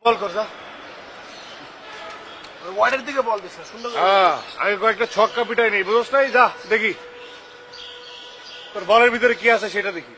বল কর যা। ওয়াইডের দিকে বল দিস না, সুন্দর করে। আগে কয়েকটা ছক্কা পিটাই নেই, বুঝছ নাই? যা দেখি তোর বলের ভিতরে কি আছে সেটা দেখি।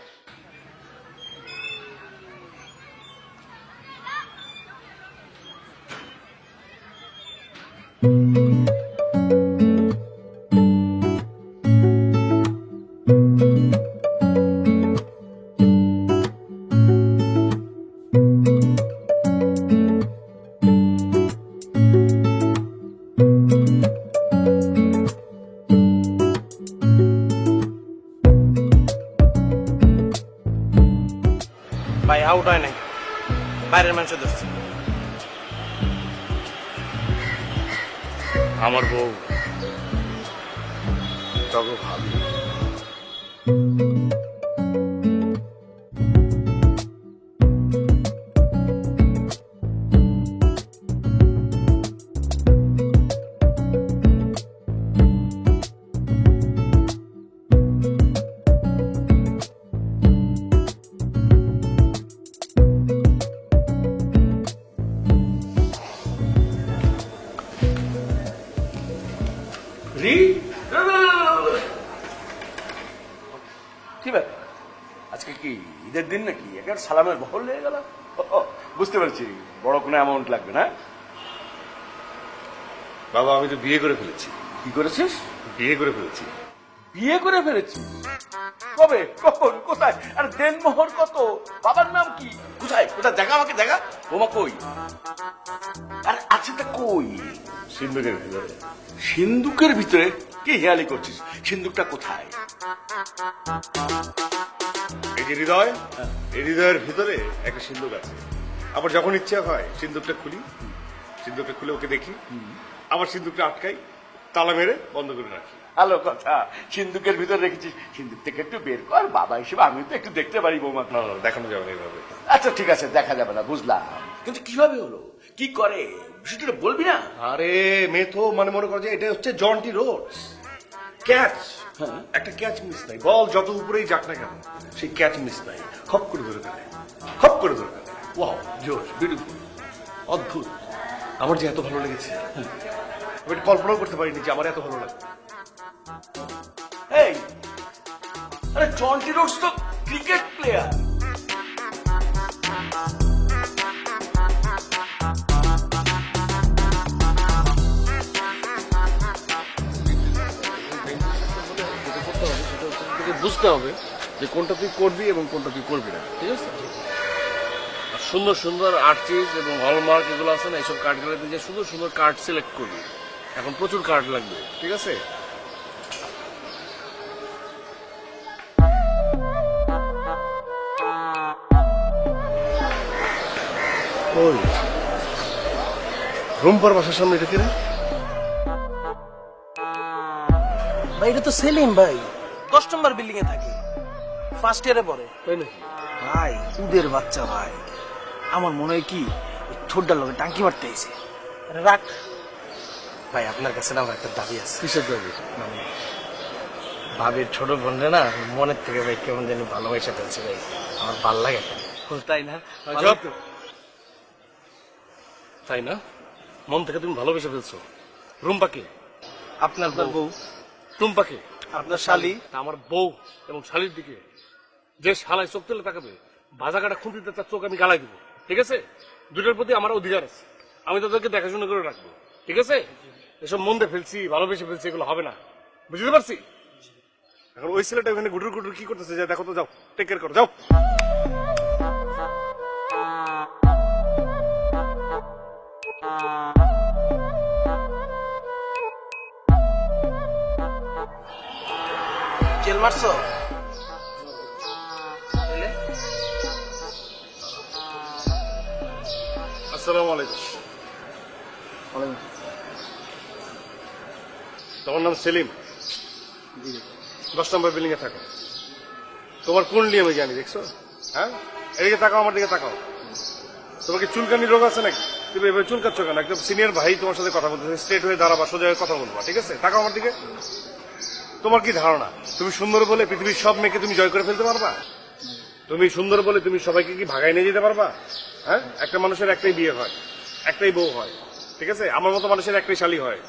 ভাই আউট হয় নাই, বাইরের মানুষ ধরছে। আমার বউ তবে ভাবি কি ব্যাপার আজকে কি ঈদের দিন নাকি একেবারে সালামের বহল হয়ে গেল? বুঝতে পারছি বড় কোনো অ্যামাউন্ট লাগবে না। বাবা আমি তো বিয়ে করে ফেলেছি। কি করেছিস? বিয়ে করে ফেলেছি। বিয়ে করে ফেলেছিস? কবে, কখন, কোথায়? আর দেনমোহর কত? বাবার নাম কি? কোথায় কোথায় দেখা, আমাকে দেখা। বোমা কই? আর আছে তা কই? সিন্ধুকের ভিতরে। সিন্ধুকের ভিতরে? কি হেয়ালি করছিস? সিন্ধুকটা কোথায়? এই যে হৃদয়, এই হৃদয়ের ভিতরে একটা সিন্ধুক আছে। আবার যখন ইচ্ছা হয় সিন্ধুকটা খুলি, সিন্ধুকটা খুলে ওকে দেখি, আবার সিন্ধুকটা আটকাই, তালা মেরে বন্ধ করে রাখি। ভালো কথা, সিন্ধুকের ভিতরে রেখেছিস। সিন্ধুক থেকে একটু বের কর, বাবা হিসেবে আমি তো একটু দেখতে পারি বৌমা। না না, দেখানো যাবে না এইভাবে। আচ্ছা ঠিক আছে, দেখা যাবে না, বুঝলাম, কিন্তু কিভাবে হলো, কি করে, বিষয়টা বলবি না? আরে মেয়ে তো মনে করে যে এটা হচ্ছে জন্টি রোডস ক্যাচ। একটা ক্যাচ মিস নাই, বল যত উপরেই যাক না কেন সেই ক্যাচ মিস নাই। খপ করে ধরে ফেলে, খপ করে ধরে ফেলে। ওয়াও, জোশ, বিউটিফুল, অদ্ভুত। আমার যে এত ভালো লেগেছে, আমি এটা কল্পনাও করতে পারিনি যে আমার এত ভালো লাগবে। এই, আরে জন্টি রোডস তো ক্রিকেট প্লেয়ার। বুঝতে হবে যে কোনটা তুই করবি এবং কোনটা তুই করবি না, ঠিক আছে? আর সুন্দর সুন্দর আর্টিস্ট এবং হলমার্ক এগুলো আছে না, এইসব কার্ডগুলো দিয়ে সুন্দর সুন্দর কার্ড সিলেক্ট করবি। এখন প্রচুর কার্ড লাগবে, ঠিক আছে? ওই রুম্পার বাসার সামনে এটা কিনা? ভাই এটা তো সেলিম ভাই, 10 নম্বর বিল্ডিং এ থাকে, ফার্স্ট ইয়ারে পড়ে। তাই নাকি? ভাই উদের বাচ্চা ভাই, আমার মনে হয় কি ঠোঁটটার লগে টাঙ্কি মারতে আইছে। রাখ ভাই, আপনার কাছে না আমার একটা দাবি আছে। কিসের দাবি? মানে ভাবির ছোট বোনরে না মনের থেকে ভাই কেমন জানি ভালোবাসা ফেলছে ভাই, আমার ভাল লাগে। তাই না? আজব। তাই না? মন থেকে তুমি ভালোবেসে ফেলছো? রুম্পাকে? আপনার বউ, টুম্পাকে? আপনার শালি। তা আমার বউ এবং শালির দিকে যে শালায় চোখ তুলে তাকাবে, ভাজা কাটা খুঁটিতে তার চোখ আমি গালাই দিব, ঠিক আছে? দুটোর প্রতি আমার অধিকার আছে, আমি তাদেরকে দেখাশোনা করে রাখবো, ঠিক আছে? এসব মন দিয়ে ফেলছি, ভালোবেসে ফেলছি, এগুলো হবে না, বুঝতে পারছি? এখন ওই ছেলেটা ওখানে গুটুর গুটুর কি করতেছে, যা দেখো তো, যাও টেক কেয়ার করো, যাও। জেল মারছো? আসসালামু আলাইকুম। তোমার নাম সেলিম, 10 নম্বর বিল্ডিং এ থাকো। তোমার কোন নিয়ে আমি জানি, দেখছো? হ্যাঁ, এদিকে তাকাও, আমার দিকে তাকাও। তোমার কি চুলকানি রোগ আছে নাকি? তুমি এভাবে চুলকাচ্ছ কেন? একদম সিনিয়র ভাই তোমার সাথে কথা বলতেছে, স্ট্রেট হয়ে দাঁড়াবা, সোজা হয়ে কথা বলবা, ঠিক আছে? তাকাও আমার দিকে। তোমার কি ধারণা তুমি সুন্দর বলে পৃথিবীর সব মেয়েকে তুমি জয় করে ফেলতে পারবা? তুমি সুন্দর বলে তুমি সবাইকে কি ভাগায় নিয়ে যেতে পারবা? হ্যাঁ, একটা মানুষের একটাই বিয়ে হয়, একটাই বউ হয়, ঠিক আছে? আমার মতো মানুষের একটাই শালী হয়।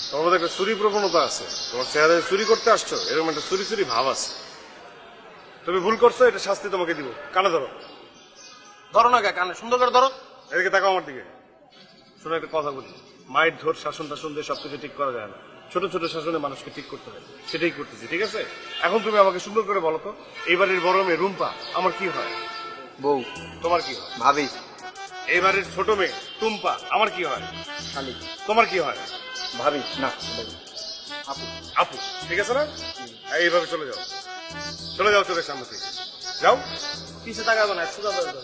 তোমার মধ্যে একটা চুরি প্রবণতা আছে, তোমার চেহারায় চুরি করতে আসছো, এরকম একটা চুরি চুরি ভাব আছে। তুমি ভুল করছো, এটা শাস্তি তোমাকে দিব। কানে ধরো। ধরো না কানে, সুন্দর করে ধরো। এদিকে তাকাও আমার দিকে। শোনো একটা কথা বলি, মায়ের ধর শাসন টাসন দিয়ে সবকিছু ঠিক করা যায় না, ছোট ছোট শাসনে মানুষকে ঠিক করতে হয়, সেটাই করতেছি, ঠিক আছে? এখন তুমি আমাকে সুন্দর করে বলো তো, এইবারের বড় মেয়ে রুম্পা আমার কি হয়? বউ। তোমার কি হয়? ভাবি। এইবারের ছোট মেয়ে টুম্পা আমার কি হয়? শালি। তোমার কি হয়? ভাবি না, আপু। আপু, ঠিক আছে না? এইভাবে চলে যাও, চলে যাও চোখের সামনে থেকে, যাও। পিছে তাকাবো না, সোজা ধরে দাও।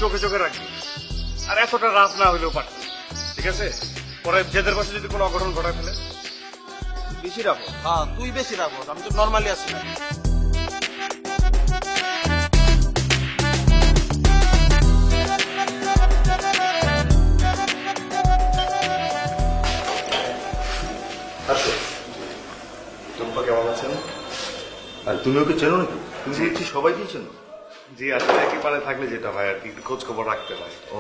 চোখে চোখে রাখবি, আর এতটা রাত না হইলেও পারত, ঠিক আছে? পরে জেদের বসে যদি কোনো অঘটন ঘটায় ফেলে। বেশি রাখো। হ্যাঁ, তুই বেশি রাখো, আমি তো নর্মালি আছি না। আসো। টুম্পা কেমন আছেন? আর তুমি ওকে চেনো নাকি? তুমি দেখছি সবাইকেই চেনো। জি, আসলে একই পারে থাকলে যেটা হয় আর কি, একটু খোঁজ খবর রাখতে হয়। ও,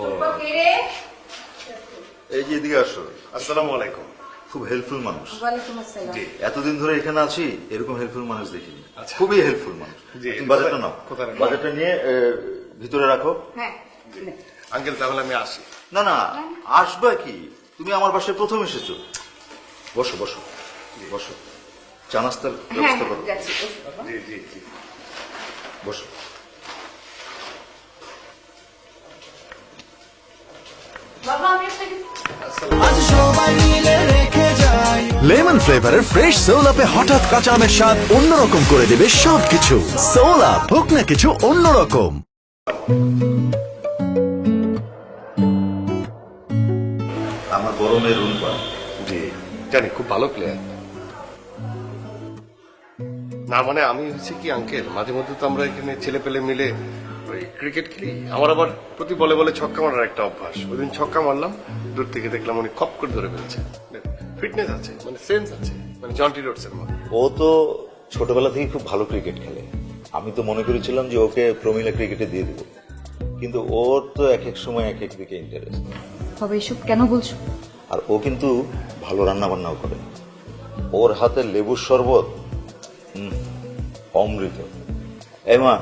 এই যে এদিকে আসো। আসসালামু আলাইকুম। খুব হেল্পফুল মানুষ। ওয়ালাইকুম আসসালাম। জি, এতদিন ধরে এখানে আছি, এরকম হেল্পফুল মানুষ দেখিনি। আচ্ছা। খুবই হেল্পফুল মানুষ। জি। তুমি বাজেটটা নাও। কোথায় রাখবো? বাজেটটা নিয়ে ভিতরে রাখো। হ্যাঁ, আঙ্কেল তাহলে আমি আসি। না না, আসবে কি? তুমি আমার বাসায় প্রথম এসেছো। বসো বসো বসো, চা নাস্তার হ্যাঁ, ব্যবস্থা করো। যাচ্ছি। বাবা। জি জি জি। বসো। বাবা, আমি আপনাকে লেমন ফ্লেভারের ফ্রেশ সোল আপে হঠাৎ কাঁচা আমের স্বাদ অন্যরকম করে দেবে সবকিছু। সোল আপ, হোক না কিছু অন্যরকম। আমার বড় মেয়ে রুম্পা। জি, জানি খুব ভালো প্লেয়ার। না মানে আমি হচ্ছে কি আঙ্কেল, মাঝে মধ্যে তো আমরা এখানে ছেলে পেলে মিলে ওই ক্রিকেট খেলি। আমার আবার প্রতি বলে বলে ছক্কা মারার একটা অভ্যাস। ওই দিন ছক্কা মারলাম, দূর থেকে দেখলাম উনি খপ করে ধরে ফেলছে। ফিটনেস আছে, মানে সেন্স আছে, মানে জন্টি রোডসের মতো। ও তো ছোটবেলা থেকে খুব ভালো ক্রিকেট খেলে। আমি তো মনে করেছিলাম যে ওকে প্রমিলা ক্রিকেটে দিয়ে দেবো, কিন্তু ওর তো এক এক সময় এক এক দিকে ইন্টারেস্ট। বাবা, এসব কেন বলছো? আর ও কিন্তু ভালো রান্না বান্নাও করে। ওর হাতে লেবুর শরবত অমৃত। এই মা,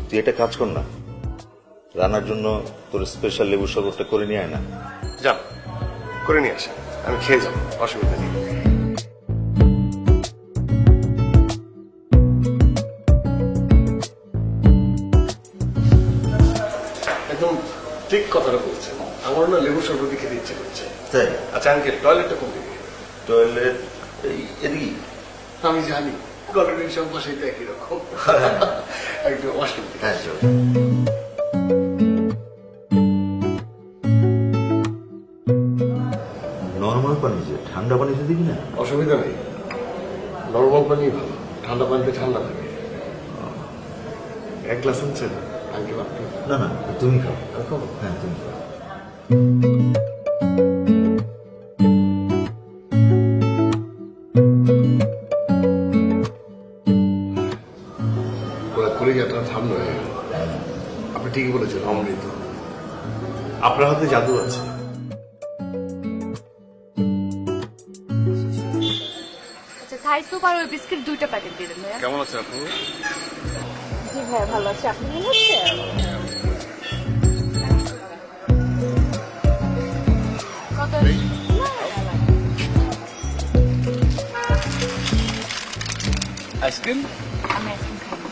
তুই একটা কাজ কর না, রান্নার জন্য তোর স্পেশাল লেবুর শরবতটা করে নিয়ে আয় না। যান, করে নিয়ে আসেন, আমি খেয়ে যাবো, অসুবিধা নেই। একদম ঠিক কথাটা বলছেন, আমার না লেবু শরবতই খেতে ইচ্ছে করছে। তাই? আচ্ছা আঙ্কেল, টয়লেটটা কোন দিকে? টয়লেট এদিকে। আমি জানি গল্পের সব বাসায় তো একই রকম, একটু অসুবিধা। হ্যাঁ চল। নর্মাল পানি, যে ঠান্ডা পানিতে দিবি না। অসুবিধা নেই, নর্মাল পানি ভালো, ঠান্ডা পানিতে ঠান্ডা থাকে। এক গ্লাস আনছেন আঙ্কেল আপনি? না না, তুমি খাও। আমি খাবো? হ্যাঁ তুমি খাও। পুরো কলিজাটা ঠান্ডা হয়ে গেল। আপনি ঠিকই বলেছেন, অমৃত। আপনার হাতে জাদু আছে। আচ্ছা, থাই সুপ আর ওই বিস্কিট 2টা প্যাকেট দিয়ে দেন ভাইয়া। কেমন আছেন আপনি? জি ভাইয়া, ভালো আছে। আপনি ভালো আছেন? কত? আইসক্রিম? আমি আইসক্রিম খাই না।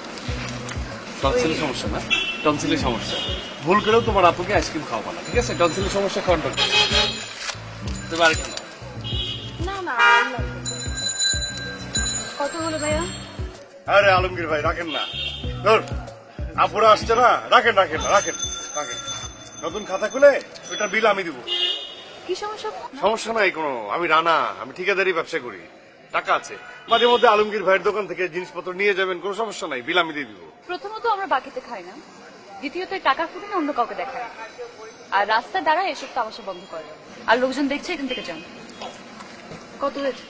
টনসিলের সমস্যা না? টনসিলের সমস্যা। ভুল করেও তোমার আপুকে আইসক্রিম খাওয়াবো না, ঠিক আছে? টনসিলের সমস্যা কন্ট্রোল করো। তুমি আর কেন? না না, আর লাগবে না। কত হলো ভাইয়া? আরে আলমগীর ভাই, রাখেন না। ধর, আপুরা আসছে না, রাখেন রাখেন রাখেন রাখেন। নতুন খাতা খুলে ওইটা বিল আমি দিব। কি সমস্যা? সমস্যা নাই কোনো, আমি রানা, আমি ঠিকাদারি ব্যবসা করি, টাকা আছে। মাঝে মধ্যে আলমগীর ভাইয়ের দোকান থেকে জিনিসপত্র নিয়ে যাবেন, কোনো সমস্যা নাই, বিল আমি দিয়ে দিব। প্রথমত আমরা বাকিতে খাই না, দ্বিতীয়ত এই টাকা ফুটে অন্য কাউকে দেখায়, আর রাস্তায় দাঁড়ায় এসব তামাশা বন্ধ করে। আর লোকজন দেখছে, এখান থেকে যান। কত হয়েছে?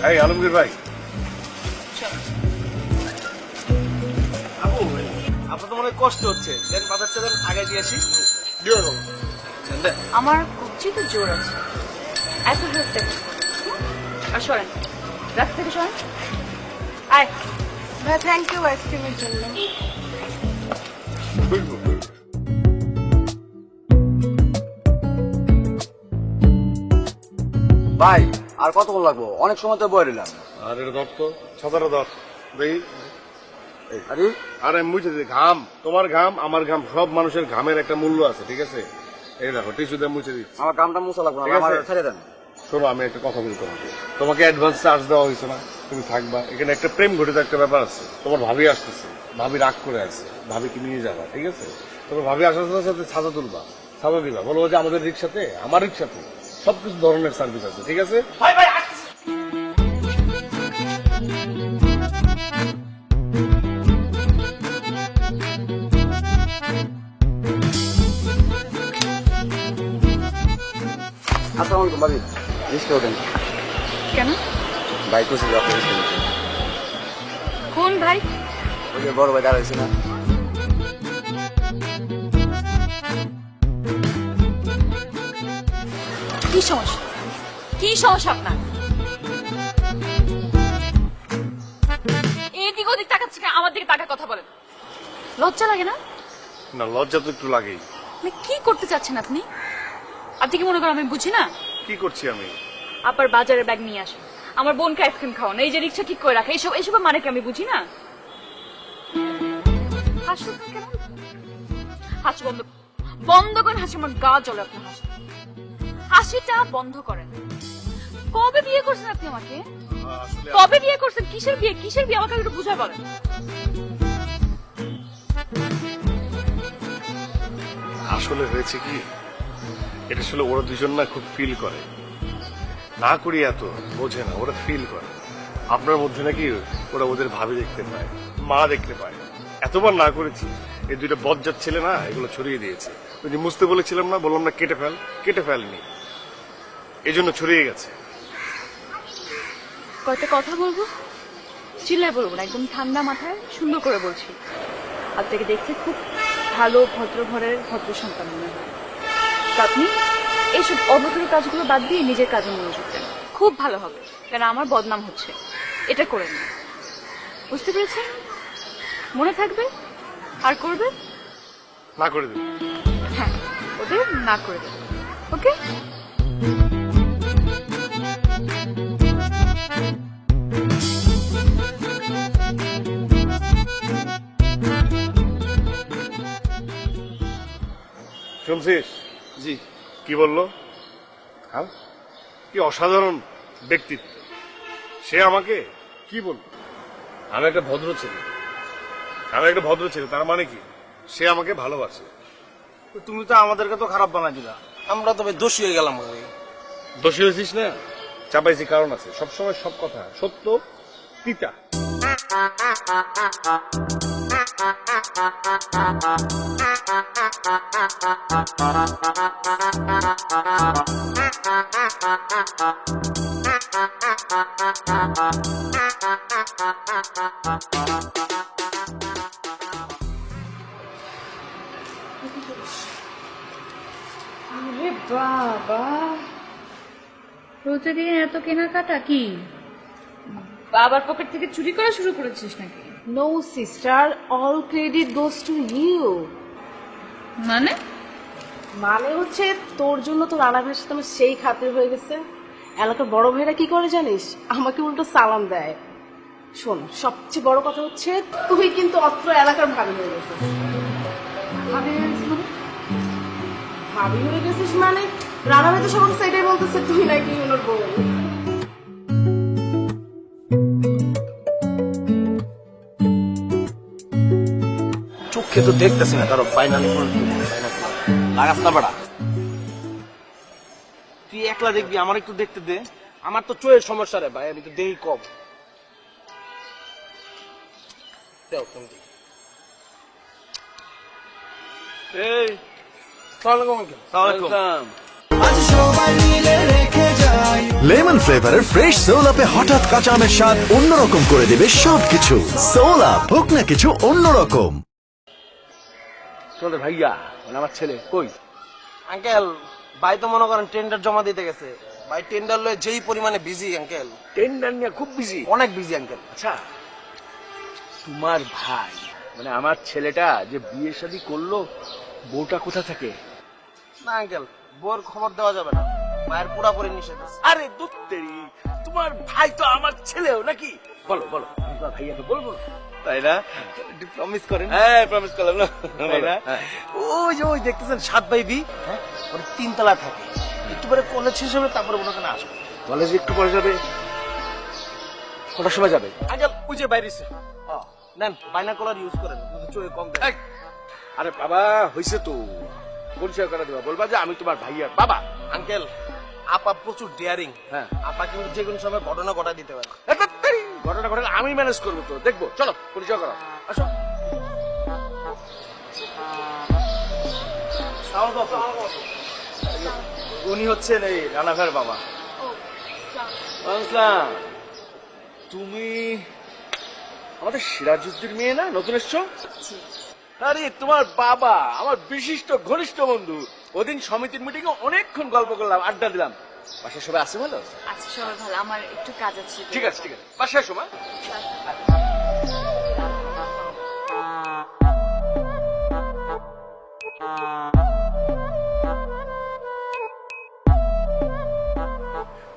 এই আলমগীর ভাই, আপু আপনার তো মনে হয় কষ্ট হচ্ছে, দেন বাজারটা দেন আগে দিয়ে আসি। আমার কুচি তো জোর আছে, এত জোর দেখো। আর সরেন, রাস্তা থেকে সরেন। আয় ভাই থ্যাংক ইউ আইসক্রিমের জন্য। ভাই আর কতক্ষণ লাগবো? অনেক সময় তো বয়ে নিলাম। আর এটা ধর তো, ছাতাটা ধর দেখি। আরে আরে মুছে দিই, ঘাম, তোমার ঘাম আমার ঘাম, সব মানুষের ঘামের একটা মূল্য আছে, ঠিক আছে? এই দেখো টিস্যু দিয়ে মুছে দিচ্ছি। আমার কামটা মুছা লাগবে না, ঠিক আছে। আমার ছেড়ে দেন। শোনো, আমি একটা কথা বলি তোমাকে। তোমাকে অ্যাডভান্স চার্জ দেওয়া হয়েছে না, তুমি থাকবা এখানে। একটা প্রেম ঘটিত একটা ব্যাপার আছে। তোমার ভাবি আসতেছে, ভাবি রাগ করে আছে, ভাবিকে নিয়ে যাবা, ঠিক আছে? তোমার ভাবি আসার সাথে সাথে ছাতা তুলবা, ছাতা দিবা, বলবো যে আমাদের রিক্সাতে, আমার রিক্সাতে সবকিছু ধরনের সার্ভিস আছে, ঠিক আছে? ভাই ভাই আসতেছি। আসসালামু আলাইকুম ভাবি, রিস্কে ওঠেন। কেন? ভাই খুশি আপনি রিস্কে ওঠেন। কোন ভাই? ওই যে বড় ভাই দাঁড়াইছে না? কি সমস্যা? কি সমস্যা আপনার? এদিক ওদিক তাকাচ্ছে কেন? আমার দিকে তাকা কথা বলেন। লজ্জা লাগে না? না, লজ্জা তো একটু লাগেই। মানে কি করতে চাচ্ছেন আপনি? আপনি কি মনে করেন আমি বুঝি না? কি করছি আমি? আবার বাজারে ব্যাগ নিয়ে আসেন, আমার বোনকে আইসক্রিম খাওয়ানো, এই যে রিক্সা ঠিক করে রাখা, এইসব মানে কি আমি বুঝি না? হাসছেন কেন? হাসি বন্ধ, বন্ধ করেন হাসি, আমার গা জ্বলে আপনার হাসি। হাসিটা বন্ধ করেন। কবে বিয়ে করছেন আপনি আমাকে? আসলে কবে বিয়ে করছেন? কিসের বিয়ে? কিসের বিয়ে আমাকে একটু বুঝায় বলেন। আসলে হয়েছে কি, এটা আসলে ওরা দুজন না খুব ফিল করে, না করি এত বোঝে না, ওরা ফিল করে। আপনার মধ্যে নাকি ওরা ওদের ভাবি দেখতে পায়, মা দেখতে পায়। এতবার না করেছি, এই দুইটা বজ্জাত ছেলে না এগুলো ছড়িয়ে দিয়েছে। ওই যে মুছতে বলেছিলাম না, বললাম না কেটে ফেলনি, এই জন্য ছড়িয়ে গেছে। কয়টা কথা বলবো, চিল্লায় বলবো না, একদম ঠান্ডা মাথায় সুন্দর করে বলছি। আপনাকে দেখতে খুব ভালো ভদ্র ঘরের ভদ্র সন্তান মনে হয়। তা আপনি এইসব অভদ্র কাজগুলো বাদ দিয়ে নিজের কাজে মনোযোগ দেন, খুব ভালো হবে। কেন আমার বদনাম হচ্ছে, এটা করে না। বুঝতে পেরেছেন? মনে থাকবে আর করবে না করে দিন। হ্যাঁ, ওদের না করে দেবে। ওকে? শুনছিস? জি। কি বললো? হ্যাঁ, কি অসাধারণ ব্যক্তিত্ব। সে আমাকে কি বলল? আমি একটা ভদ্র ছেলে, তার মানে কি সে আমাকে ভালোবাসে। তুমি তো আমাদেরকে তো খারাপ বানাই দিলা, আমরা তো ভাই দোষী হয়ে গেলাম। দোষী হয়েছিস না? চাপাইছি কারণ আছে। সবসময় সব কথা সত্য পিতা। আরে বাবা, প্রতিদিন এত কেনাকাটা কি? বাবার পকেট থেকে চুরি করা শুরু করেছিস নাকি? No sister, all credit goes to you. মানে মানে হচ্ছে তোর জন্য তোর রানা ভাইয়ের সাথে আমার সেই খাতির হয়ে গেছে। এলাকার বড় ভাইরা কি করে জানিস? আমাকে উল্টো সালাম দেয়। শোন, সবচেয়ে বড় কথা হচ্ছে তুই কিন্তু অত্র এলাকার ভাবি হয়ে গেছিস। ভাবি হয়ে গেছিস মানে রানা ভাই তো সবাই সেটাই বলতেছে তুই নাকি ওনার বউ। চোখে তো দেখতেছি না কারো ফাইনাল লাগাস না বাড়া। তুই একলা দেখবি, আমার একটু দেখতে দে। আমার তো চোখের সমস্যা রে ভাই, আমি তো দেই কম। দেও তুমি। এই সালাম আলাইকুম। আজ সবাই মিলে রেখে যা লেমন ফ্লেভারের ফ্রেশ সোল আপে হঠাৎ কাঁচা আমের স্বাদ অন্যরকম করে দেবে সবকিছু। সোল আপ, হোক না কিছু অন্যরকম। তোমাদের ভাইয়া মানে আমার ছেলে কই? আঙ্কেল ভাই তো মনে করেন টেন্ডার জমা দিতে গেছে। ভাই টেন্ডার লয়ে যেই পরিমাণে বিজি আঙ্কেল, টেন্ডার নিয়ে খুব বিজি। অনেক বিজি আঙ্কেল। আচ্ছা, তোমার ভাই মানে আমার ছেলেটা যে বিয়ে শাদী করলো, বউটা কোথা থাকে? না আঙ্কেল, বউর খবর দেওয়া যাবে না, ভাইয়ের পুরাপুরি নিষেধ আছে। আরে দুত্তেরি, তোমার ভাই তো আমার ছেলেও নাকি? বলো বলো, আমি তোমার ভাইয়াকে বলবো না। তাই না? প্রমিস করেন। হ্যাঁ প্রমিস করলাম না। তাই না? ওই যে ওই দেখতেছেন 7 বাই বি, হ্যাঁ, ওর 3 তলা থাকে। একটু পরে কলেজ শেষ হবে, তারপরে মনে করেন আসবে। কলেজে একটু পরে যাবে? কটার সময় যাবে? আঙ্কেল ওই যে বাইরে নেন, বাইনাকুলার ইউজ করেন, চোখে কম দেয়। এই, আরে বাবা হয়েছে তো, পরিচয় করে দেবা, বলবা যে আমি তোমার ভাইয়ার বাবা। আঙ্কেল আপা প্রচুর ডেয়ারিং। হ্যাঁ, আপা কিন্তু যে কোনো সময় ঘটনা ঘটায় দিতে পারে। এ ধ্যাত্তেরি, ঘটনা ঘটনা আমি ম্যানেজ করবো তো, দেখবো। চলো পরিচয় করো, আসো। উনি হচ্ছেন এই রানা ভাইয়ের বাবা। আসলাম, তুমি আমাদের সিরাজউদ্দিন মেয়ে না, নতুন এসছো? আরে তোমার বাবা আমার বিশিষ্ট ঘনিষ্ঠ বন্ধু। ওদিন সমিতির মিটিং এ অনেকক্ষণ গল্প করলাম, আড্ডা দিলাম। বাসায় সবাই আছে ভালো? আচ্ছা সবাই ভালো, আমার একটু কাজ আছে। ঠিক আছে ঠিক আছে, বাসায় এসো মা।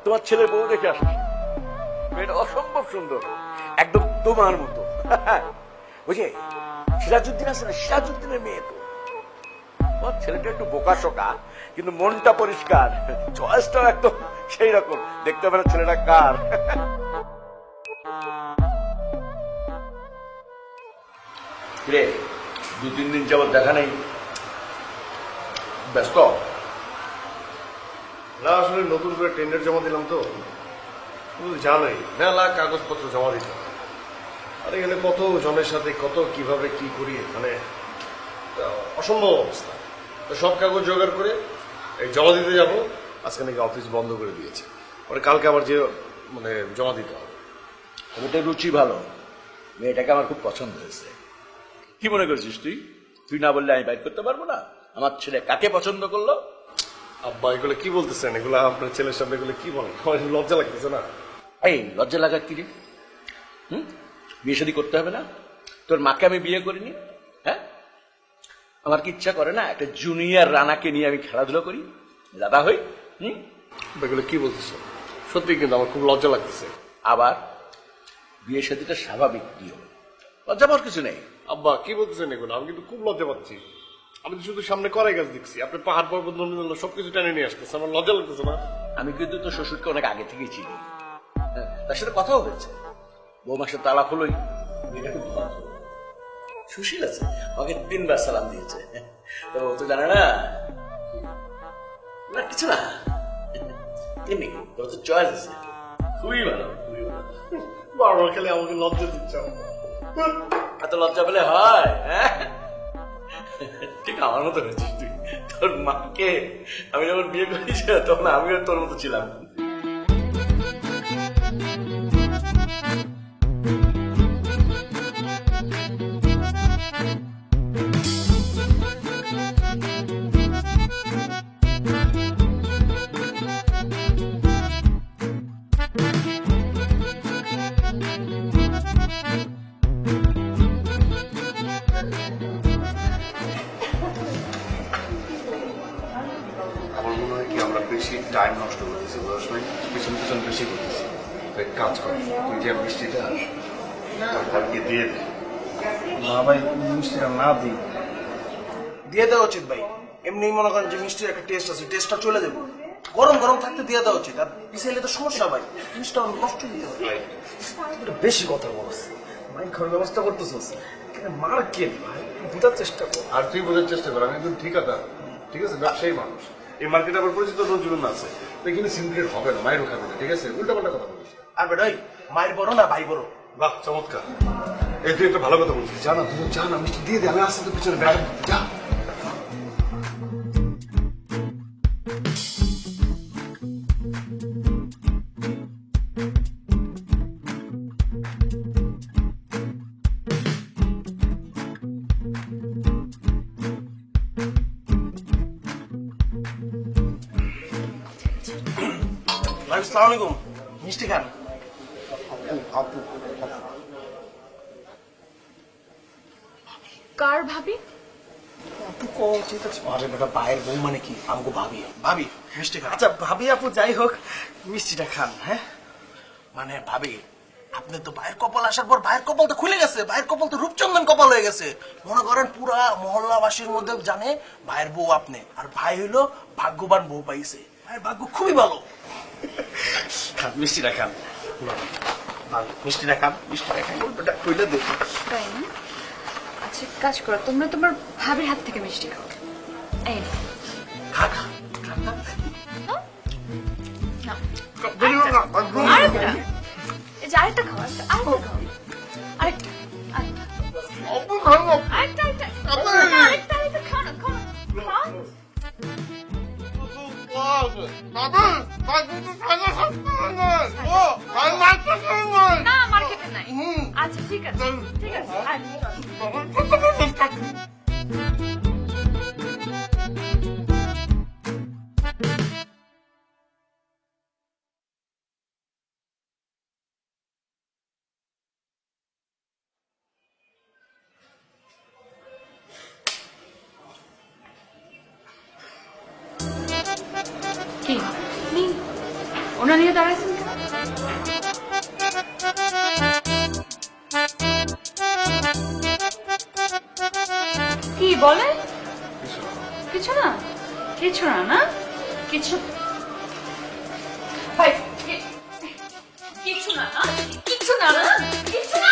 তোমার ছেলের বউ দেখে আসছি, মেয়েটা অসম্ভব সুন্দর, একদম তোমার মতো। বুঝে সিরাজউদ্দিন আছে না, সিরাজউদ্দিনের মেয়ে তো। তোমার ছেলেটা একটু বোকা শোকা, কিন্তু মনটা পরিষ্কার, চয়েসটাও একদম সেই রকম। দেখতে হবে না ছেলেটা কার। রে 2-3 দিন যাবত দেখা নেই, ব্যস্ত? না আসলে নতুন করে টেন্ডার জমা দিলাম তো, তুমি তো জানোই মেলা কাগজপত্র জমা দিতে হয়। আর এখানে কত জনের সাথে কত কিভাবে কি করি, মানে অসম্ভব অবস্থা। তো সব কাগজ জোগাড় করে এই জমা দিতে যাব। আজকে নাকি অফিস বন্ধ করে দিয়েছে, পরে কালকে আবার যে মানে জমা দিতে হবে। ওটা রুচি ভালো, মেয়েটাকে আমার খুব পছন্দ হয়েছে। কি মনে করছিস তুই? তুই না বললে আমি বাইর করতে পারবো না? আমার ছেলে কাকে পছন্দ করলো? আব্বা এগুলো কি বলতেছেন? এগুলো আপনার ছেলের সামনে এগুলো কি বলেন? আমার লজ্জা লাগতেছে না? এই লজ্জা লাগার কি রে? বিয়ে শাদী করতে হবে না? তোর মাকে আমি বিয়ে করিনি? হ্যাঁ, আমার কি ইচ্ছা করে না একটা জুনিয়র রানাকে নিয়ে আমি খেলাধুলা করি, দাদা হই? এগুলো কি বলতেছেন? সত্যি কিন্তু আমার খুব লজ্জা লাগতেছে। আবার বিয়ে শাদীটা স্বাভাবিক নিয়ম, লজ্জা পাওয়ার কিছু নেই। আব্বা কি বলতেছেন এগুলো? আমি কিন্তু খুব লজ্জা পাচ্ছি। আমি তো শুধু সামনে করাই গাছ দেখছি, আপনি পাহাড় পর্বত নদী সবকিছু টেনে নিয়ে আসতেছে, আমার লজ্জা লাগতেছে না? আমি কিন্তু তোর শ্বশুরকে অনেক আগে থেকেই চিনি, তার সাথে কথাও হয়েছে। বৌমার সাথে তালাক হলোই। মেয়েটা খুব ভদ্র, সুশীল আছে, আমাকে 3বার সালাম দিয়েছে। তো ও তো জানে না, না কিছু না, এমনি তোর তো চয়েস আছে, খুবই ভালো, খুবই ভালো। বারবার খেলে আমাকে লজ্জা দিচ্ছে। এত লজ্জা পেলে হয়? হ্যাঁ, ঠিক আমার মতো হয়েছিস তুই। তোর মাকে আমি যখন বিয়ে করেছি তখন আমিও তোর মতো ছিলাম। আমার মনে হয় কি আমরা বেশি টাইম নষ্ট করতেছি, পড়াশোনায় পিছনে পিছনে বেশি করতেছি। তো এক কাজ কর, তুই যে মিষ্টিটা ভাবিকে দিয়ে দে। না ভাই, মিষ্টিটা না দিই। দিয়ে দেওয়া উচিত ভাই, এমনি মনে করেন যে মিষ্টির একটা টেস্ট আছে, টেস্টটা চলে যাবে। গরম গরম থাকতে দিয়ে দেওয়া উচিত, আর পিছাইলে তো সমস্যা ভাই, জিনিসটা নষ্ট দিতে হবে। বেশি কথা বলছ, মাইক খাওয়ার ব্যবস্থা করতেছস, মার্কেট ভাই বুঝার চেষ্টা কর। আর তুই বোঝার চেষ্টা কর, আমি একজন ঠিকাদার, ঠিক আছে, ব্যবসায়ী মানুষ। এই মার্কেটে আবার পরিচিত নজরুল আছে, তো এখানে সিন্ডিকেট হবে না, মায়েরও খাবে না, ঠিক আছে? উল্টা পাল্টা কথা বলিস। আর বেটা মায়ের বড় না ভাই বড়? বাহ চমৎকার, এই তুই একটা ভালো কথা বলছিস। জানা তুই জানা মিষ্টি দিয়ে দে, আমি আসতে তো পিছনে ব্যাগ যা। আসসালামু আলাইকুম। মিষ্টি খান। কার ভাবি? আপু কো ঠিক আছে। আরে বেটা ভাইয়ের বউ মানে কি? আমগো ভাবি। ভাবি মিষ্টি খান। আচ্ছা ভাবি আপু যাই হোক মিষ্টিটা খান। হ্যাঁ মানে ভাবি আপনি তো ভাইয়ের কপাল আসার পর ভাইয়ের কপাল তো খুলে গেছে। ভাইয়ের কপাল তো রূপচন্দন কপাল হয়ে গেছে। মনে করেন পুরা মহল্লাবাসীর মধ্যে জানে ভাইয়ের বউ আপনি, আর ভাই হইলো ভাগ্যবান বউ পাইছে। ভাইয়ের ভাগ্য খুবই ভালো। খান মিষ্টিটা খান। মিষ্টিটা খান। মিষ্টিটা খান বেটা কইলে দে। তাই না? আচ্ছা কাজ করো, তোমরা তোমার ভাবির হাত থেকে মিষ্টি খাও। এই নাও। খা খা। নাও। আরেকটা। এই যে আরেকটা খাও, আরেকটা খাও। আরেকটা। আরেকটা খাও না, খাও না। খাও। না মার্কেটে নাই। আচ্ছা ঠিক আছে, ঠিক আছে। কি নিন, ওনা নিয়ে দাঁড়াইছেন কেন? কি বলে? কিছু না, কিছু না, না কিছু ভাই, কিছু না, না কিছু না, না কিছু না।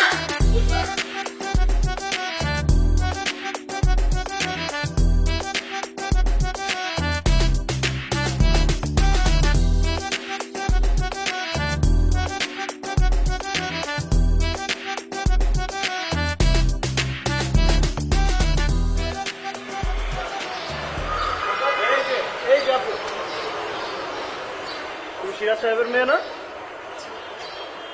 সিরাজ সাহেবের মেয়ে না?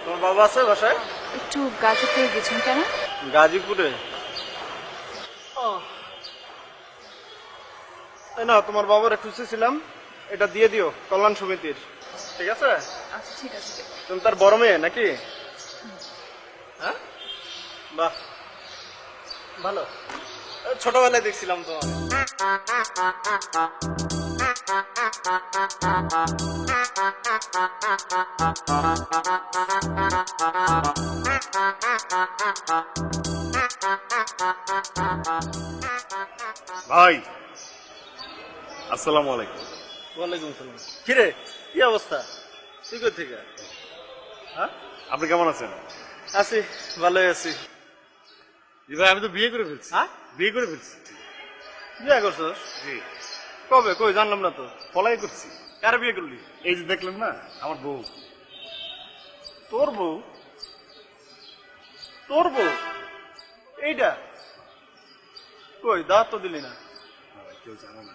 তোমার বাবা আছে বাসায়? একটু গাজীপুরে গেছেন কেন? গাজীপুরে? না তোমার বাবার খুশি ছিলাম, এটা দিয়ে দিও কল্যাণ সমিতির। ঠিক আছে? আচ্ছা ঠিক আছে। তুমি তার বড় মেয়ে নাকি? হ্যাঁ বাহ ভালো, ছোটবেলায় দেখছিলাম তোমার। ভাই আসসালামু আলাইকুম। ওয়ালাইকুম সালাম। কিরে কি অবস্থা? তুই কই থেকে? হ্যাঁ আপনি কেমন আছেন? আছি, ভালোই আছি। জি ভাই, আমি তো বিয়ে করে ফেলছি। হ্যাঁ বিয়ে করে ফেলছি। বিয়ে করছস? জি, কবে? কই জানলাম না তো। পলাই করছি। কার বিয়ে করলি? এই যে দেখলেন না আমার বউ। তোর বউ? তোর বউ এইটা? কই দাঁত তো দিলি না। কেউ জানে না।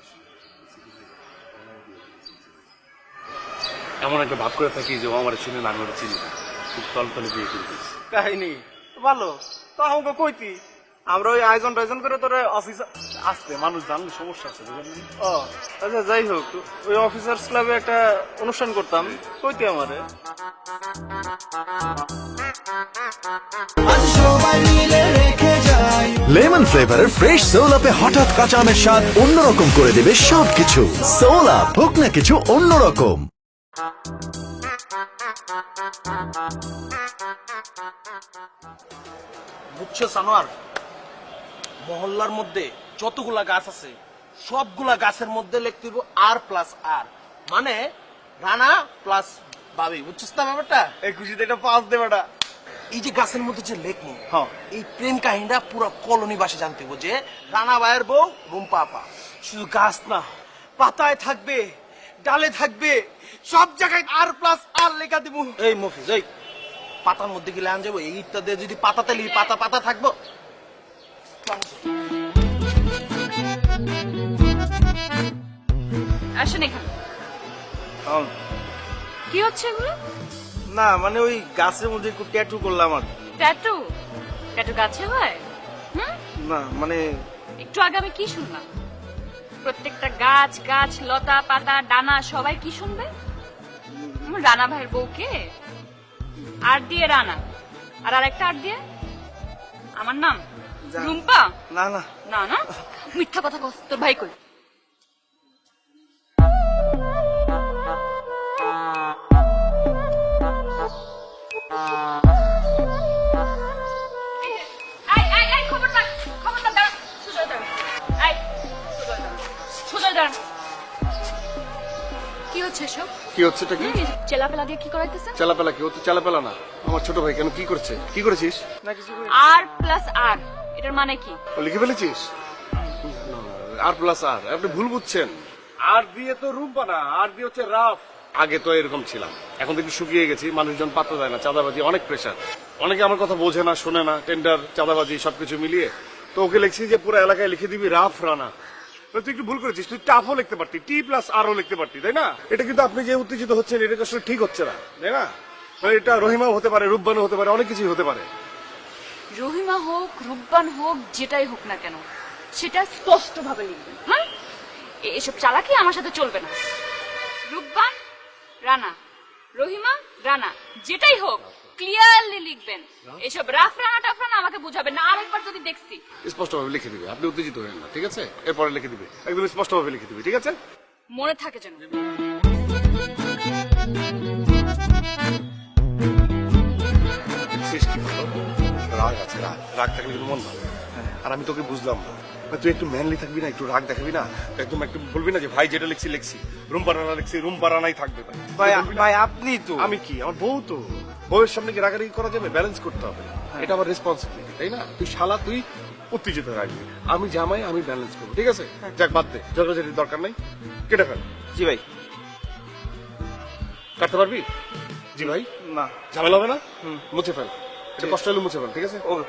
এমন একটা ভাব করে থাকি যে ও আমার শুনে না, আমি ওটা চিনি না। খুব তলতলে বিয়ে করে ফেলছি। কাহিনী ভালো তো আমাকে কইতি, আমরা ওই আয়োজন টায়োজন করে তোর অফিস আসতে মানুষ জানলে সমস্যা আছে, বুঝলেন? ও আচ্ছা যাই হোক, ওই অফিসার্স ক্লাবে একটা অনুষ্ঠান করতাম, কইতি আমারে। লেমন ফ্লেভারের ফ্রেশ সোল আপে হঠাৎ কাঁচা আমের স্বাদ অন্যরকম করে দেবে সবকিছু। সোল আপ, হোক না কিছু অন্যরকম। বুঝছো সানোয়ার, মহল্লার মধ্যে যতগুলা গাছ আছে সবগুলা গাছের মধ্যে লিখতে হইব R+R, মানে রানা প্লাস বাবি। বুঝছিস না ব্যাপারটা? এই খুশিতে এটা পাস দে বেটা। এই যে গাছের মধ্যে যে লেখনি, হ্যাঁ এই প্রেম কাহিনীটা পুরো কলোনিবাসী জানতে হবে যে রানা ভাইয়ের বউ রুম্পা আপা। শুধু গাছ না, পাতায় থাকবে, ডালে থাকবে, সব জায়গায় R+R লেখা দিব। এই মফিজ, এই পাতার মধ্যে গেলে আন যাবো, এইটা দিয়ে যদি পাতাতে লিখি পাতা পাতা থাকবো। আসেন এখানে। কি হচ্ছে এগুলো? না মানে ওই গাছের মধ্যে একটু ট্যাটু করলাম আর কি। ট্যাটু? ট্যাটু গাছে হয়? হুম, না মানে একটু আগে আমি কি শুনলাম? প্রত্যেকটা গাছ গাছ লতা পাতা ডানা সবাই কি শুনবে? আমার রানা ভাইয়ের বউকে আর দিয়ে রানা আর আরেকটা আর দিয়ে আমার নাম রুম্পা। না না না না মিথ্যা কথা কস, তোর ভাই কই? এই, এই, এই, খবরদার, খবরদার, দাঁড়া, সোজা দাঁড়া। এই, সোজা দাঁড়া, সোজা দাঁড়া। কি হচ্ছে এসব? কি হচ্ছে এটা কি? চেলাপেলা দিয়ে কি করাইতেছে? চালাপেলা কি? ও তো চালাপেলা না, আমার ছোট ভাই। কেন, কি করছে? কি করেছিস? আর প্লাস আর এটার মানে কি? ও লিখে ফেলেছিস? আর প্লাস আর, আপনি ভুল বুঝছেন। আর দিয়ে তো রুম্পা না, আর দিয়ে হচ্ছে রাফ। আগে তো এরকম ছিলাম, এখন তো একটু শুকিয়ে গেছি, মানুষজন পাত্তা দেয় না, চাঁদাবাজি অনেক প্রেশার, অনেকে আমার কথা বোঝে না, শোনে না, টেন্ডার, চাঁদাবাজি সবকিছু মিলিয়ে তো ওকে লিখছি যে পুরো এলাকায় লিখে দিবি রাফ রানা। তুই একটু ভুল করেছিস, তুই টাফও লিখতে পারতি, টি প্লাস আরও লিখতে পারতি, তাই না? এটা কিন্তু আপনি যে উত্তেজিত হচ্ছেন এটা আসলে ঠিক হচ্ছে না, তাই না? মানে এটা রহিমাও হতে পারে, রূপবানও হতে পারে, অনেক কিছুই হতে পারে। রহিমা হোক, রূপবান হোক, যেটাই হোক না কেন সেটা স্পষ্ট ভাবে লিখবেন। হ্যাঁ, এসব চালাকি আমার সাথে চলবে না। রূপবান রানা, রহিমা রানা, যেটাই হোক ক্লিয়ারলি লিখবেন। এসব রাফ রানা টাফ রানা আমাকে বুঝাবেন না। আরেকবার যদি দেখছি স্পষ্টভাবে লিখে দিবে, আপনি উত্তেজিত হবেন না, ঠিক আছে? এরপরে লিখে দিবে, একদম স্পষ্টভাবে লিখে দিবে, ঠিক আছে? মনে থাকে যেন। শেষ কি হলো? রাগ আছে, রাগ, রাগ থাকলে কিন্তু মন ভালো। আর আমি তোকে বুঝলাম না, তুই একটু ম্যানলি থাকবি না, একটু রাগ দেখাবি না, একদম একটু বলবি না যে ভাই যেটা লিখছি লিখছি, রুম্পা রানা লিখছি, রুম্পা রানাই থাকবে। ভাই বলবি না? ভাই আপনি তো আমি কি, আমার বউ তো, বউয়ের সামনে কি রাগারাগি করা যাবে? ব্যালেন্স করতে হবে, এটা আমার রেসপন্সিবিলিটি, তাই না? তুই শালা, তুই উত্তেজিত রাখবি, আমি জামাই, আমি ব্যালেন্স করবো, ঠিক আছে? যাক, বাদ দে, ঝগড়াঝাটির দরকার নাই, কেটে ফেল। জি ভাই। কাটতে পারবি? জি ভাই। না ঝামেলা হবে না? মুছে ফেল, এটা কষ্ট হলে মুছে ফেল, ঠিক আছে? ওকে।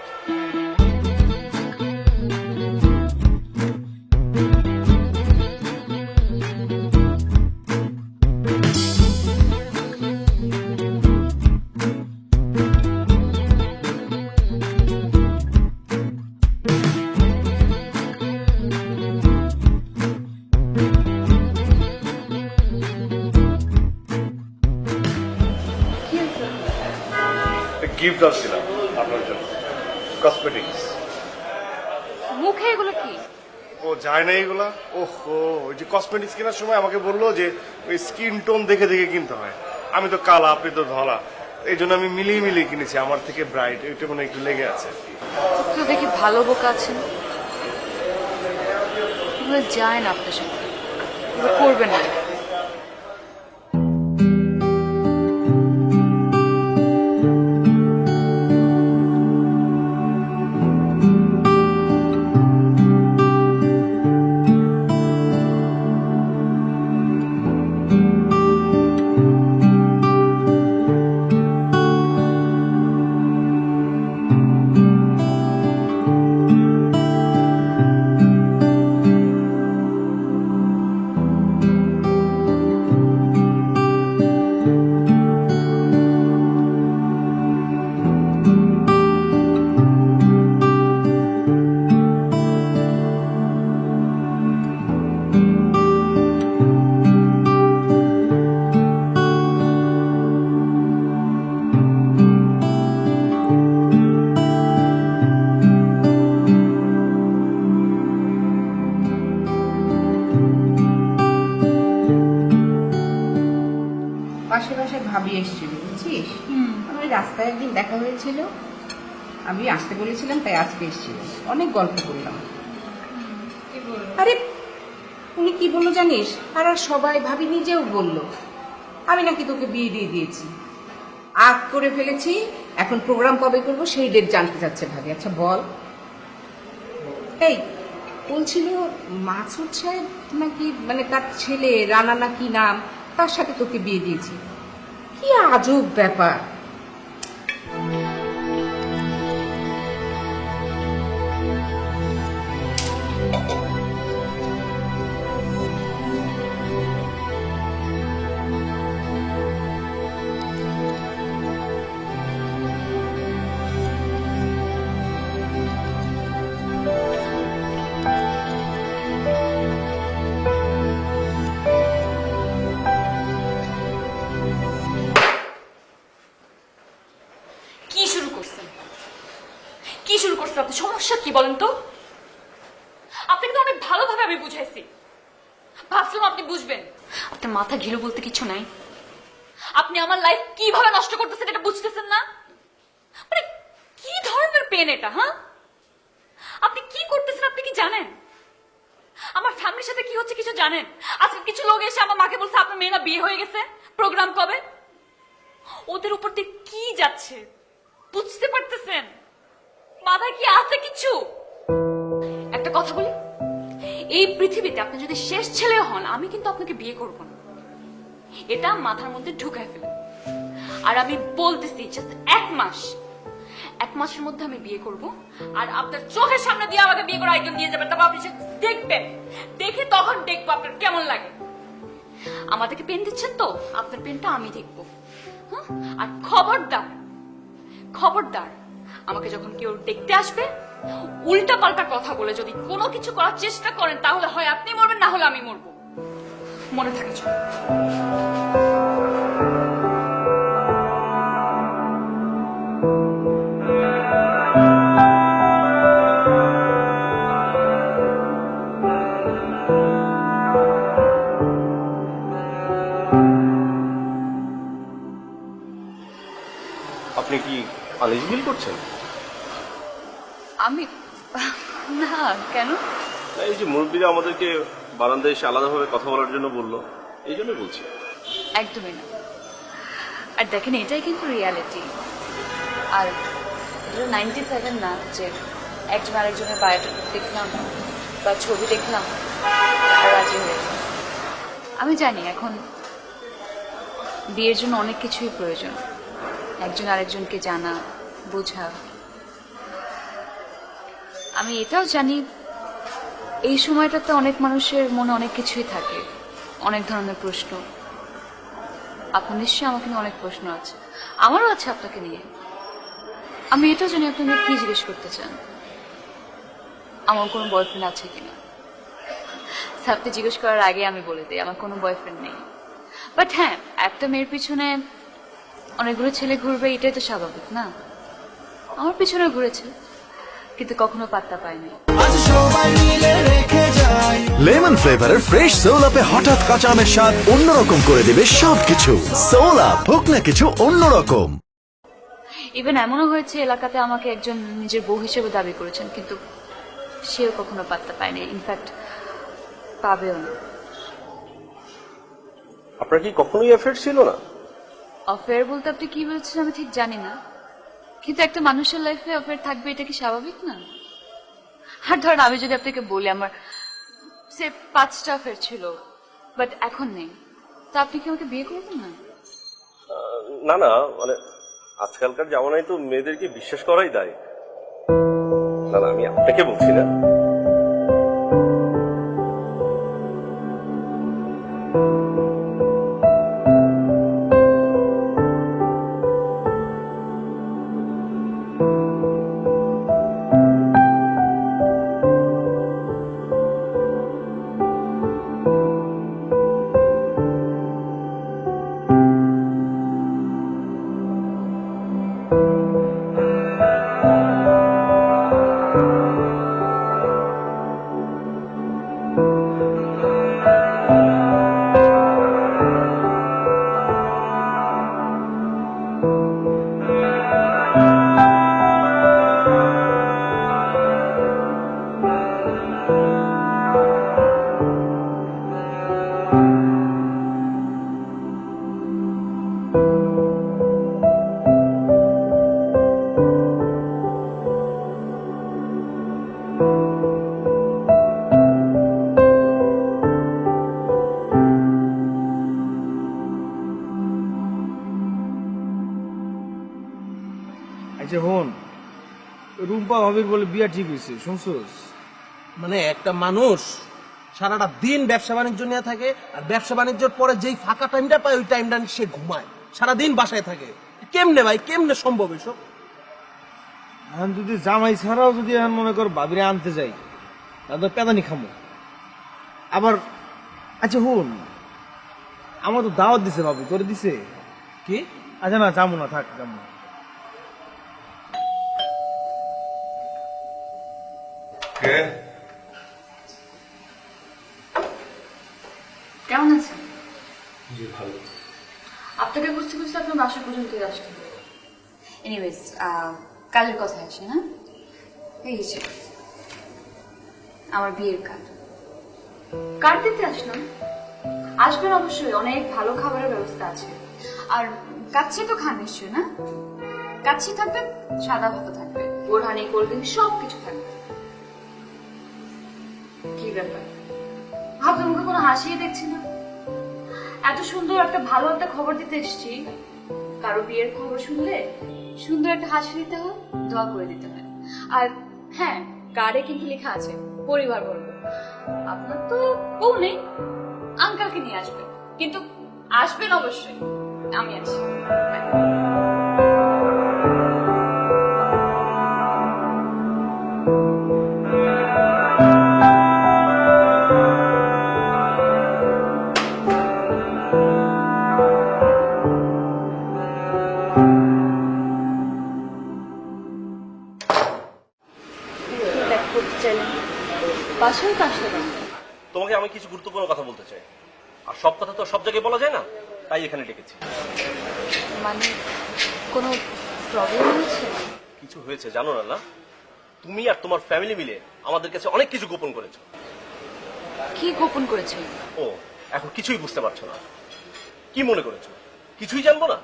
গিফট আসছিলাম আপনার জন্য, কসমেটিক্স। মুখে এগুলো কি? ও যায় না এগুলা? ওহো, ওই যে কসমেটিক্স কেনার সময় আমাকে বললো যে ওই স্কিন টোন দেখে দেখে কিনতে হয়। আমি তো কালা, আপনি তো ধলা, এই জন্য আমি মিলিয়ে মিলিয়ে কিনেছি, আমার থেকে ব্রাইট, এটা মানে একটু লেগে আছে। তো দেখি ভালো বোকা আছেন, এগুলো যায় না আপনার সাথে, এগুলো করবেন না। পাশে পাশে ভাবি এসেছিল, বুঝছিস? আমার রাস্তায় একদিন দেখা হয়েছিল, আমি আসতে বলেছিলাম তাই আজকে এসেছিল, অনেক গল্প করলাম। আরে উনি কি বললো জানিস? আর সবাই, ভাবি নিজেও বলল আমি নাকি তোকে বিয়ে দিয়ে দিয়েছি, আগ করে ফেলেছি, এখন প্রোগ্রাম কবে করবো সেই ডেট জানতে চাচ্ছে ভাবি। আচ্ছা বল। এই বলছিল মাসুদ সাহেব নাকি, মানে তার ছেলে রানা নাকি নাম, তার সাথে তোকে বিয়ে দিয়েছি। কি আজব ব্যাপার। করতেছেন আপনি? সমস্যা কি বলেন তো? আপনাকে তো অনেক ভালোভাবে আমি বুঝাইছি, ভাবছিলাম আপনি বুঝবেন। আপনার মাথা ঘিরু বলতে কিছু নাই। আপনি আমার লাইফ কিভাবে নষ্ট করতেছেন এটা বুঝতেছেন না? মানে কি ধরনের পেন এটা? হ্যাঁ, আপনি কি করতেছেন আপনি কি জানেন? আমার ফ্যামিলির সাথে কি হচ্ছে কিছু জানেন? আজকে কিছু লোক এসে আমার মাকে বলছে আপনার মেয়েরা বিয়ে হয়ে গেছে, প্রোগ্রাম কবে? ওদের উপর দিয়ে কি যাচ্ছে বুঝতে পারতেছেন? মাথায় কি আছে কিছু? একটা কথা বলি, এই পৃথিবীতে আপনি যদি শেষ ছেলে হন আমি কিন্তু আপনাকে বিয়ে করব না, এটা মাথার মধ্যে ঢুকায় ফেলেন। আর আমি বলতেছি জাস্ট 1 মাসের মধ্যে আমি বিয়ে করব, আর আপনার চোখের সামনে দিয়ে আমাকে বিয়ে করে একজন দিয়ে যাবেন, তারপর আপনি দেখবেন, দেখে তখন দেখবো আপনার কেমন লাগে। আমাদেরকে পেন দিচ্ছেন তো, আপনার পেনটা আমি দেখবো। হ্যাঁ, আর খবরদার খবরদার আমাকে যখন কেউ দেখতে আসবে উল্টা পাল্টা কথা বলে যদি কোনো কিছু করার চেষ্টা করেন তাহলে হয় আপনি মরবেন না হলে আমি মরবো, মনে থাকে চল। আপনি কি আলিশ বিল করছেন? আমি না, কেন? এই যে মুরব্বীরা আমাদেরকে বারান্দায় এসে আলাদাভাবে কথা বলার জন্য বললো, এই জন্য বলছি। একদমই না। আর দেখেন এটাই কিন্তু রিয়ালিটি। আর এটা 97 না যে একজন আরেকজনের বায়োটা দেখলাম বা ছবি দেখলাম আর রাজি হয়ে গেলাম। আমি জানি এখন বিয়ের জন্য অনেক কিছুই প্রয়োজন, একজন আরেকজনকে জানা বোঝা। আমি এটাও জানি এই সময়টাতে অনেক মানুষের মনে অনেক কিছুই থাকে, অনেক ধরনের প্রশ্ন। আপনার নিশ্চয়ই আমাকে নিয়ে অনেক প্রশ্ন আছে, আমারও আছে আপনাকে নিয়ে। আমি এটাও জানি আপনি কি জিজ্ঞেস করতে চান, আমার কোনো বয়ফ্রেন্ড আছে কিনা। আপনি জিজ্ঞেস করার আগে আমি বলে দিই আমার কোনো বয়ফ্রেন্ড নেই। বাট হ্যাঁ, একটা মেয়ের পিছনে অনেকগুলো ছেলে ঘুরবে এটাই তো স্বাভাবিক না? আমার পিছনে ঘুরেছে কিন্তু কখনো পাত্তা পায়নি। লেমন ফ্লেভারের ফ্রেশ সোল আপে হঠাৎ কাঁচা আমের স্বাদ অন্যরকম করে দেবে সবকিছু। সোল আপ, হোক না কিছু অন্যরকম। ইভেন এমনও হয়েছে এলাকাতে আমাকে একজন নিজের বউ হিসেবে দাবি করেছেন কিন্তু সেও কখনো পাত্তা পায়নি, ইনফ্যাক্ট পাবেও না। আপনার কি কখনোই অ্যাফেয়ার ছিল না? অফেয়ার বলতে আপনি কি বলছেন আমি ঠিক জানি না, কিন্তু একটা মানুষের লাইফে অফেয়ার থাকবে এটা কি স্বাভাবিক না? আর ধরেন আমি যদি আপনাকে বলি আমার সে 5টা অফেয়ার ছিল বাট এখন নেই, তা আপনি কি আমাকে বিয়ে করবেন না? না না, মানে আজকালকার জামানায় তো মেয়েদেরকে বিশ্বাস করাই দায়। না না, আমি আপনাকে বলছি না। আচ্ছা হন, রুম্পা ভাবির বলে বিয়া ঠিক হয়েছে শুনছোস? মানে একটা মানুষ সারাটা দিন ব্যবসা বাণিজ্য নিয়ে থাকে আর ব্যবসা বাণিজ্যের পরে যেই ফাঁকা টাইমটা পায় ওই টাইমটা সে ঘুমায়, সারাদিন বাসায় থাকে। কেমনে ভাই, কেমনে সম্ভব এসব? এখন যদি জামাই ছাড়াও যদি এখন মনে কর ভাবিরে আনতে যাই তাহলে পেদানি খামো আবার। আচ্ছা হুন, আমার তো দাওয়াত দিছে ভাবি, তোরে দিছে কি? আচ্ছা না, যাবো না, থাক যাবো না। কে? কেমন আছেন? জি ভালো। আপনাকে বুঝতে বুঝতে আপনার বাসা পর্যন্তই আসতে হবে। এনিওয়েজ, কালের কথা আসে না, এই যে আমার বিয়ের কার্ড। কার্ড দিতে আসলাম। আসবেন অবশ্যই, অনেক ভালো খাবারের ব্যবস্থা আছে। আর কাচ্চি তো খান নিশ্চয় না? কাচ্চি থাকবে, সাদা ভাত থাকবে, বোরহানি, কোল্ড ড্রিঙ্ক সবকিছু থাকবে। কি ব্যাপার, আপনার মুখে কোনো হাসিই দেখছি না। এত সুন্দর একটা ভালো একটা খবর দিতে এসেছি, কারো বিয়ের খবর শুনলে সুন্দর একটা হাসি দিতে হয়, দোয়া করে দিতে হয়। আর হ্যাঁ, কার্ডে কিন্তু লেখা আছে পরিবার বর্গ। আপনার তো বউ নেই, আঙ্কেলকে নিয়ে আসবেন, কিন্তু আসবেন অবশ্যই। আমি আছি। বাসায় কাজ করবেন? তোমাকে আমি কিছু গুরুত্বপূর্ণ কথা বলতে চাই, আর সব কথা তো সব জায়গায় বলা যায় না, তাই এখানে ডেকেছি। মানে কোনো প্রবলেম হয়েছে? কিছু হয়েছে জানো না? তুমি আর তোমার ফ্যামিলি মিলে আমাদের কাছে অনেক কিছু গোপন করেছো। কি গোপন করেছে? ও, এখন কিছুই বুঝতে পারছো না? কি মনে করেছো কিছুই জানবো না?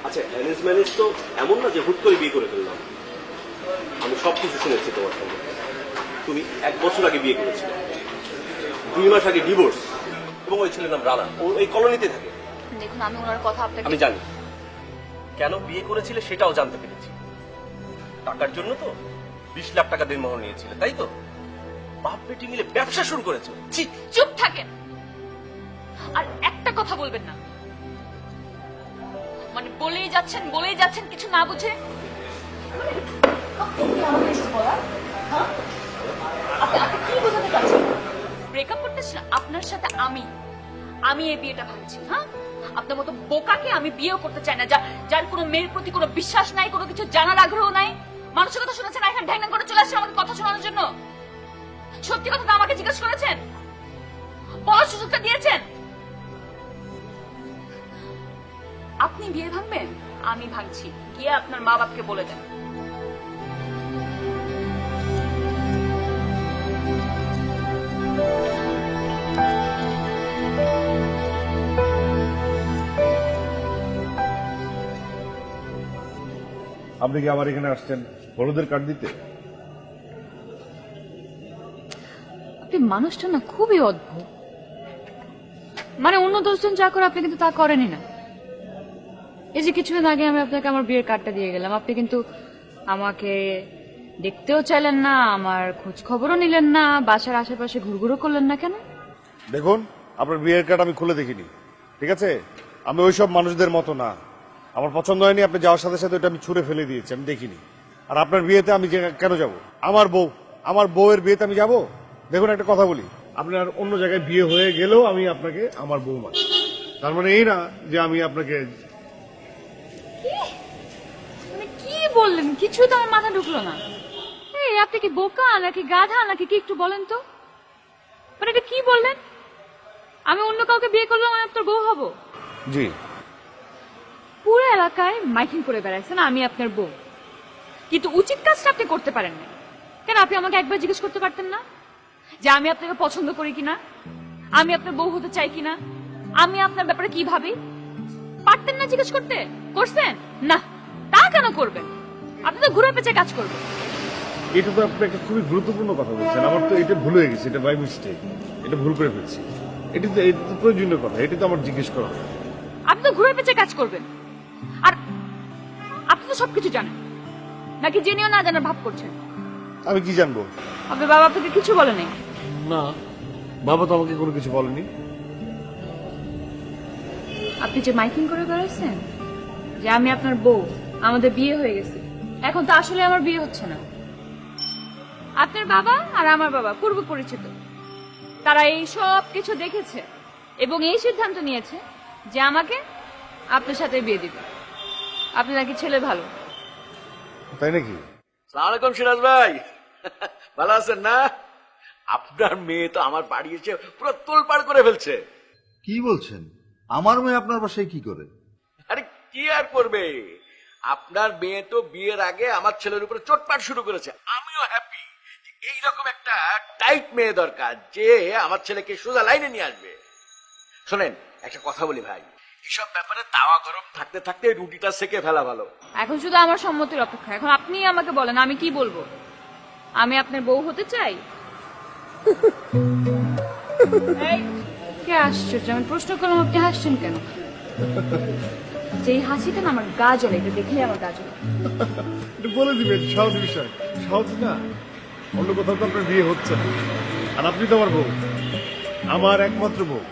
আচ্ছা, অ্যারেঞ্জ ম্যারেজ তো এমন না যে হুট করে বিয়ে করে ফেললাম। আমি সবকিছু শুনেছি তোমার সঙ্গে। তুমি 1 বছর আগে বিয়ে করেছিলে, 2 মাস আগে ডিভোর্স, এবং ওই ছেলের নাম রানা, ও এই কলোনিতে থাকে। দেখুন, আমি ওনার কথা আপনাকে... আমি জানি কেন বিয়ে করেছিলে, সেটাও জানতে পেরেছি। টাকার জন্য তো 20 লাখ টাকা দেনমোহর নিয়েছিলে, তাই তো? বাপ বেটি মিলে ব্যবসা শুরু করেছো। চুপ থাকেন, আর একটা কথা বলবেন না। মানে বলেই যাচ্ছেন কিছু না বুঝে। আপনি কি বোঝাতে চাচ্ছেন? ব্রেকআপ করতেছেন আপনার সাথে? আমি এই বিয়েটা ভাঙছি। হ্যাঁ, আপনার মতো বোকাকে আমি বিয়েও করতে চাই না, যার কোনো মেয়ের প্রতি কোনো বিশ্বাস নাই, কোনো কিছু জানার আগ্রহ নাই। মানুষের কথা শুনেছেন, এখানে ঢ্যাং করে চলে আসছে আমাকে কথা শোনানোর জন্য। সত্যি কথা তো আমাকে জিজ্ঞেস করেছেন, বলার সুযোগটা দিয়েছেন। আপনি বিয়ে ভাঙবেন? আমি ভাঙছি, গিয়ে আপনার মা বাপকে বলে দেন। আপনি কি আমার এখানে আসছেন হলুদের কার্ড দিতে? আপনি মানুষটা না খুবই অদ্ভুত। মানে অন্য 10 জন যা করে আপনি কিন্তু তা করেনই না। এই যে কিছুদিন আগে আমি আপনাকে আমার বিয়ের কার্ডটা দিয়ে গেলাম, আপনি কিন্তু আমাকে দেখতেও চাইলেন না, আমার খোঁজ খবরও নিলেন না, বাসার আশেপাশে ঘুরঘুরও করলেন না। কেন? দেখুন, আপনার বিয়ের কার্ড আমি খুলে দেখিনি, ঠিক আছে? আমি ওইসব মানুষদের মতো না। আমার পছন্দ হয়নি, আপনি যাওয়ার সাথে সাথে ওটা আমি ছুঁড়ে ফেলে দিয়েছি, আমি দেখিনি। আর আপনার বিয়েতে আমি কেন যাব? আমার বউয়ের বিয়েতে আমি যাব? দেখুন, একটা কথা বলি, আপনার অন্য জায়গায় বিয়ে হয়ে গেলেও আমি আপনাকে আমার বউ মানি। তার মানে এই না যে আমি আপনাকে... মানে কি বললেন? কিছু তো আমার মাথা ঢুকলো না। এই আপনি কি বোকা নাকি গাধা নাকি কি, একটু বলেন তো। মানে এটা কি বললেন? আমি অন্য কাউকে বিয়ে করলেও আমি আপনার বউ হব? জি। পুরো এলাকায় মাইকিং করে বেড়াইছেন আমি আপনার বউ, কিন্তু উচিত কাজটা আপনি করতে পারেন না। কেন? আপনি আমাকে একবার জিজ্ঞেস করতে পারতেন না যে আমি আপনাকে পছন্দ করি কিনা, আমি আপনার বউ হতে চাই কিনা, আমি আপনার ব্যাপারে কি ভাবি? পারতেন না জিজ্ঞেস করতে? করছেন না? তা কেন করবেন? আপনি তো ঘুরে পেঁচে কাজ করবেন। এটা তো আপনি একটা খুবই গুরুত্বপূর্ণ কথা বলছেন। আমার তো এটা ভুল হয়ে গেছে, এটা বাই মিস্টেক, এটা ভুল করে ফেলছি। এটা তো প্রয়োজনীয় কথা, এটা তো আমার জিজ্ঞেস করা হয়। আপনি তো ঘুরে পেঁচে কাজ করবেন, আর আপনি তো সবকিছু জানেন, নাকি জেনেও না জানার ভাব করছেন? আমি কি জানবো? আপনার বাবা আপনাকে কিছু বলে নাই? না, বাবা তো আমাকে কোনো কিছু বলেনি। আপনি যে মাইকিং করে বেড়াচ্ছেন যে আমি আপনার বউ, আমাদের বিয়ে হয়ে গেছে, এখন তো আসলে আমার বিয়ে হচ্ছে না। আপনার বাবা আর আমার বাবা পূর্ব পরিচিত, তারা এই সব কিছু দেখেছে এবং এই সিদ্ধান্ত নিয়েছে যে আমাকে আপনার সাথে বিয়ে দিবে। আপনি নাকি ছেলে ভালো। তাই নাকি? সালাম আলাইকুম সিরাজ ভাই। ভালো আছেন না? আপনার মেয়ে তো আমার বাড়ি এসে পুরো তোলপাড় করে ফেলছে। কি বলছেন? আমার মেয়ে আপনার বাসায় কি করে? আরে কি আর করবে, আপনার মেয়ে তো বিয়ের আগে আমার ছেলের উপরে চোটপাট শুরু করেছে। আমিও হ্যাপি, এইরকম একটা টাইট মেয়ে দরকার যে আমার ছেলেকে সোজা লাইনে নিয়ে আসবে। শোনেন, একটা কথা বলি ভাই, এসব ব্যাপারে তাওয়া গরম থাকতে থাকতে রুটিটা সেকে ফেলা ভালো। এখন শুধু আমার সম্মতির অপেক্ষা। এখন আপনি আমাকে বলেন আমি কি বলবো। আমি আপনার বউ হতে চাই? এই, কি আশ্চর্য, আমি প্রশ্ন করলাম আপনি হাসছেন কেন? যেই হাসিটা না আমার গা জ্বলে, এটা দেখলে আমার গা জ্বলে। একটু বলে দিবেন, সহজ বিষয়। সহজ না, অন্য কোথাও তো আপনার বিয়ে হচ্ছে না, আর আপনি তো আমার বউ, আমার একমাত্র বউ।